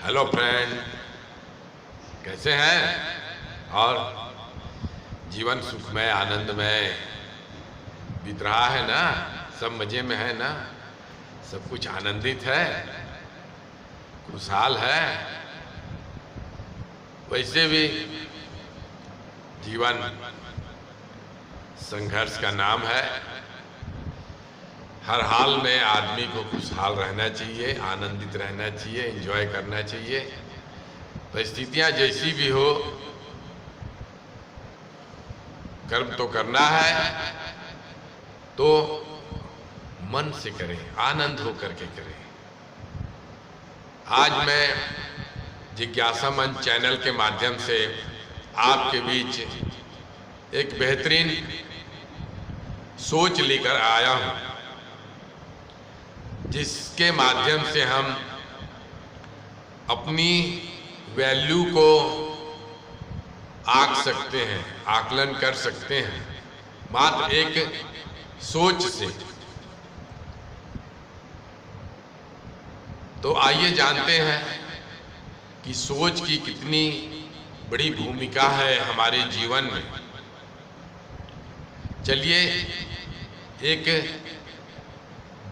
Hello friend, कैसे हैं? और जीवन सुखमय आनंदमय बीत रहा है ना? सब मजे में है ना? सब कुछ आनंदित है, खुशहाल है। वैसे भी जीवन संघर्ष का नाम है। हर हाल में आदमी को खुशहाल रहना चाहिए, आनंदित रहना चाहिए, एंजॉय करना चाहिए। परिस्थितियां जैसी भी हो, कर्म तो करना है, तो मन से करें, आनंद हो करके करें। आज मैं जिज्ञासा मंच चैनल के माध्यम से आपके बीच एक बेहतरीन सोच लेकर आया हूं, जिसके माध्यम से हम अपनी वैल्यू को आंक सकते हैं, आकलन कर सकते हैं, मात्र एक सोच से। तो आइए जानते हैं कि सोच की कितनी बड़ी भूमिका है हमारे जीवन में। चलिए एक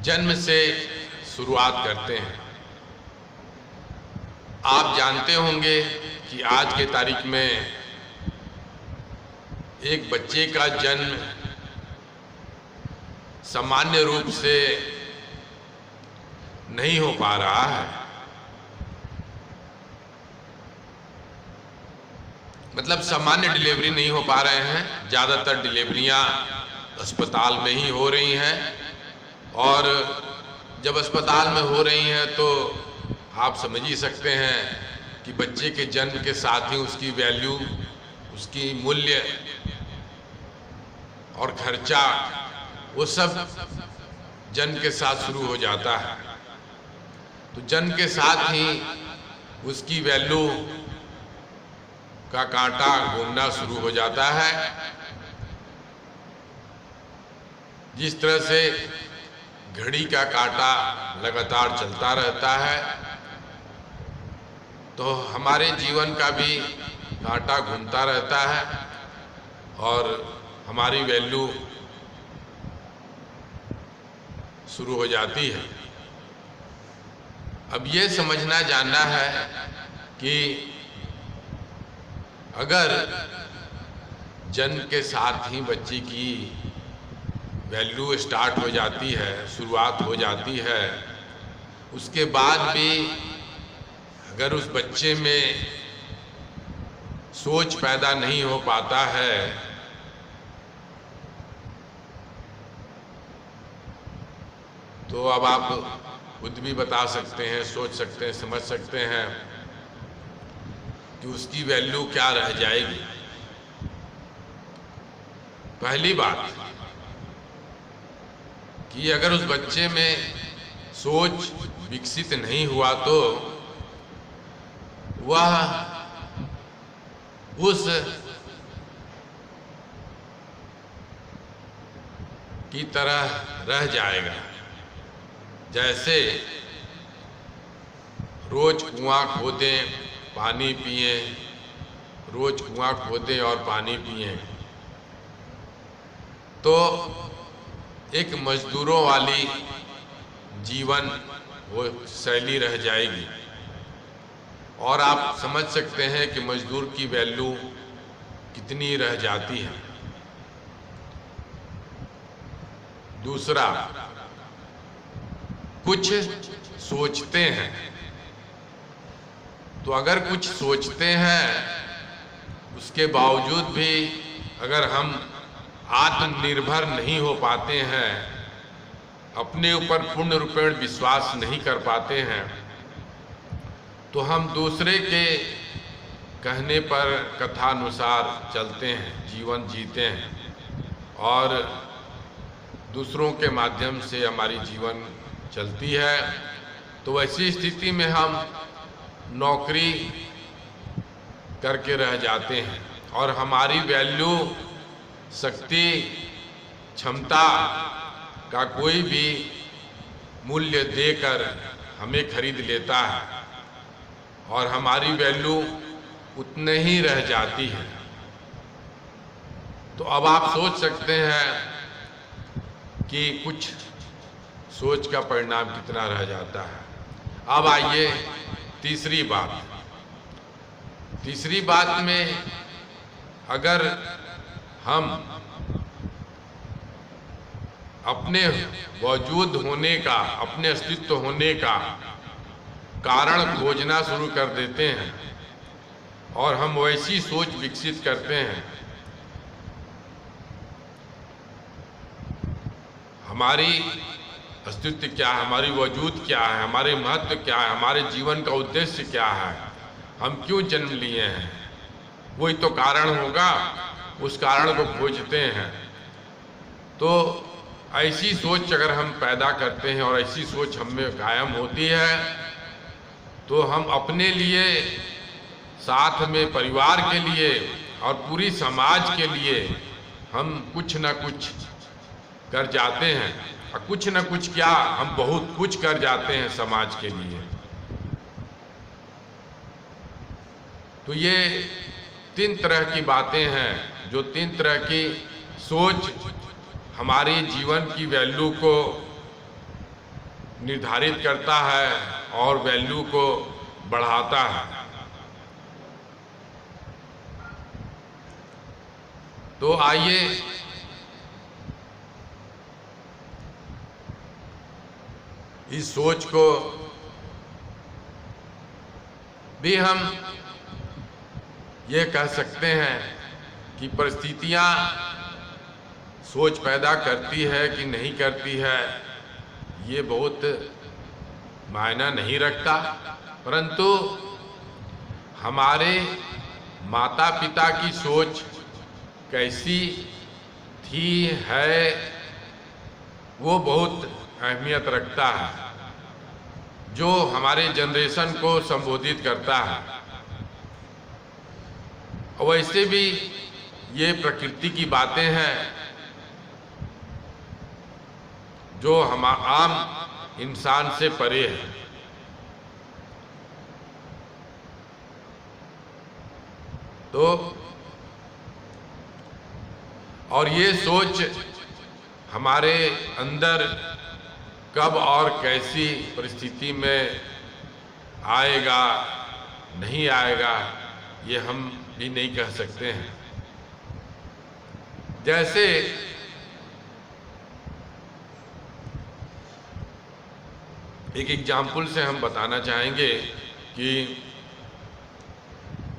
जन्म से शुरुआत करते हैं। आप जानते होंगे कि आज के तारीख में एक बच्चे का जन्म सामान्य रूप से नहीं हो पा रहा है। मतलब सामान्य डिलीवरी नहीं हो पा रहे हैं। ज़्यादातर डिलीवरियां अस्पताल में ही हो रही हैं, और जब अस्पताल में हो रही हैं तो आप समझ ही सकते हैं कि बच्चे के जन्म के साथ ही उसकी वैल्यू, उसकी मूल्य और खर्चा, वो सब जन्म के साथ शुरू हो जाता है। तो जन्म के साथ ही उसकी वैल्यू का कांटा घूमना शुरू हो जाता है। जिस तरह से घड़ी का कांटा लगातार चलता रहता है, तो हमारे जीवन का भी कांटा घूमता रहता है और हमारी वैल्यू शुरू हो जाती है। अब ये समझना जानना है कि अगर जन्म के साथ ही बच्चे की वैल्यू स्टार्ट हो जाती है, शुरुआत हो जाती है, उसके बाद भी अगर उस बच्चे में सोच पैदा नहीं हो पाता है, तो अब आप खुद भी बता सकते हैं, सोच सकते हैं, समझ सकते हैं कि उसकी वैल्यू क्या रह जाएगी। पहली बात कि अगर उस बच्चे में सोच विकसित नहीं हुआ तो वह उस की तरह रह जाएगा जैसे रोज कुआं खोदें, पानी पिए, रोज कुआं खोदें और पानी पिए, तो एक मजदूरों वाली जीवन वो शैली रह जाएगी। और आप समझ सकते हैं कि मजदूर की वैल्यू कितनी रह जाती है। दूसरा, कुछ सोचते हैं, तो अगर कुछ सोचते हैं उसके बावजूद भी अगर हम आत्मनिर्भर नहीं हो पाते हैं, अपने ऊपर पूर्ण रूपेण विश्वास नहीं कर पाते हैं, तो हम दूसरे के कहने पर कथानुसार चलते हैं, जीवन जीते हैं और दूसरों के माध्यम से हमारी जीवन चलती है। तो ऐसी स्थिति में हम नौकरी करके रह जाते हैं और हमारी वैल्यू, शक्ति, क्षमता का कोई भी मूल्य देकर हमें खरीद लेता है। और हमारी वैल्यू उतने ही रह जाती है। तो अब आप सोच सकते हैं कि कुछ सोच का परिणाम कितना रह जाता है। अब आइए तीसरी बात में, अगर हम अपने वजूद होने का, अपने अस्तित्व होने का कारण खोजना शुरू कर देते हैं और हम वैसी सोच विकसित करते हैं, हमारी अस्तित्व क्या है, हमारी वजूद क्या है, हमारे महत्व क्या है, हमारे जीवन का उद्देश्य क्या है, हम क्यों जन्म लिए हैं, वही तो कारण होगा। उस कारण को खोजते हैं। तो ऐसी सोच अगर हम पैदा करते हैं और ऐसी सोच हम में कायम होती है, तो हम अपने लिए, साथ में परिवार के लिए और पूरी समाज के लिए हम कुछ न कुछ कर जाते हैं। और कुछ न कुछ क्या, हम बहुत कुछ कर जाते हैं समाज के लिए। तो ये 3 तरह की बातें हैं, जो 3 तरह की सोच हमारी जीवन की वैल्यू को निर्धारित करता है और वैल्यू को बढ़ाता है। तो आइए इस सोच को भी हम ये कह सकते हैं कि परिस्थितियां सोच पैदा करती है कि नहीं करती है, ये बहुत मायना नहीं रखता, परंतु हमारे माता पिता की सोच कैसी थी है, वो बहुत अहमियत रखता है, जो हमारे जनरेशन को संबोधित करता है। और वैसे भी ये प्रकृति की बातें हैं जो हम आम इंसान से परे है। तो और ये सोच हमारे अंदर कब और कैसी परिस्थिति में आएगा, नहीं आएगा, ये हम भी नहीं कह सकते हैं। जैसे एक एग्जाम्पल से हम बताना चाहेंगे कि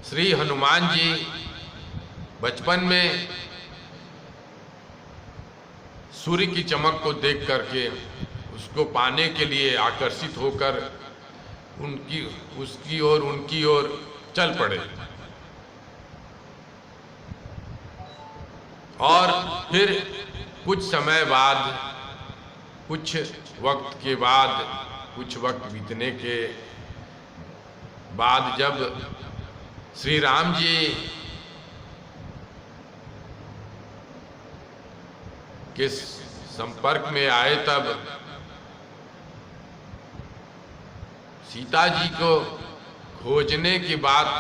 श्री हनुमान जी बचपन में सूर्य की चमक को देख करके उसको पाने के लिए आकर्षित होकर उनकी ओर चल पड़े। और फिर कुछ समय बाद, कुछ वक्त बीतने के बाद जब श्री राम जी के संपर्क में आए, तब सीता जी को खोजने की बात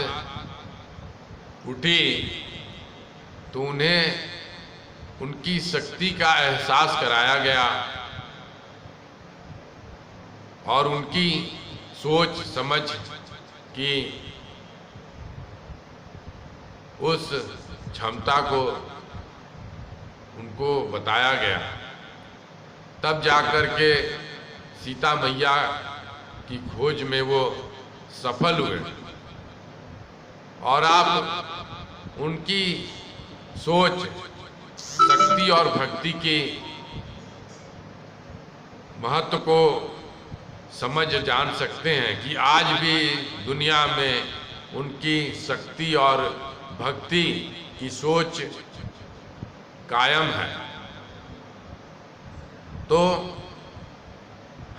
उठी तो उन्हें उनकी शक्ति का एहसास कराया गया और उनकी सोच समझ की उस क्षमता को उनको बताया गया। तब जाकर के सीता मैया की खोज में वो सफल हुए और आप उनकी सोच, शक्ति और भक्ति के महत्व को समझ जान सकते हैं कि आज भी दुनिया में उनकी शक्ति और भक्ति की सोच कायम है। तो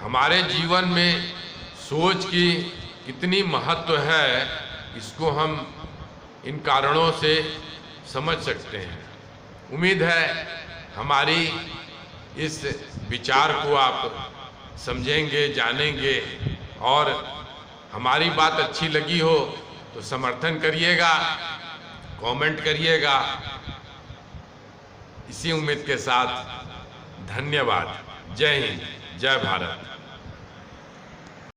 हमारे जीवन में सोच की कितनी महत्व है, इसको हम इन कारणों से समझ सकते हैं। उम्मीद है हमारी इस विचार को आप समझेंगे, जानेंगे और हमारी बात अच्छी लगी हो तो समर्थन करिएगा, कमेंट करिएगा। इसी उम्मीद के साथ धन्यवाद। जय हिंद, जय भारत।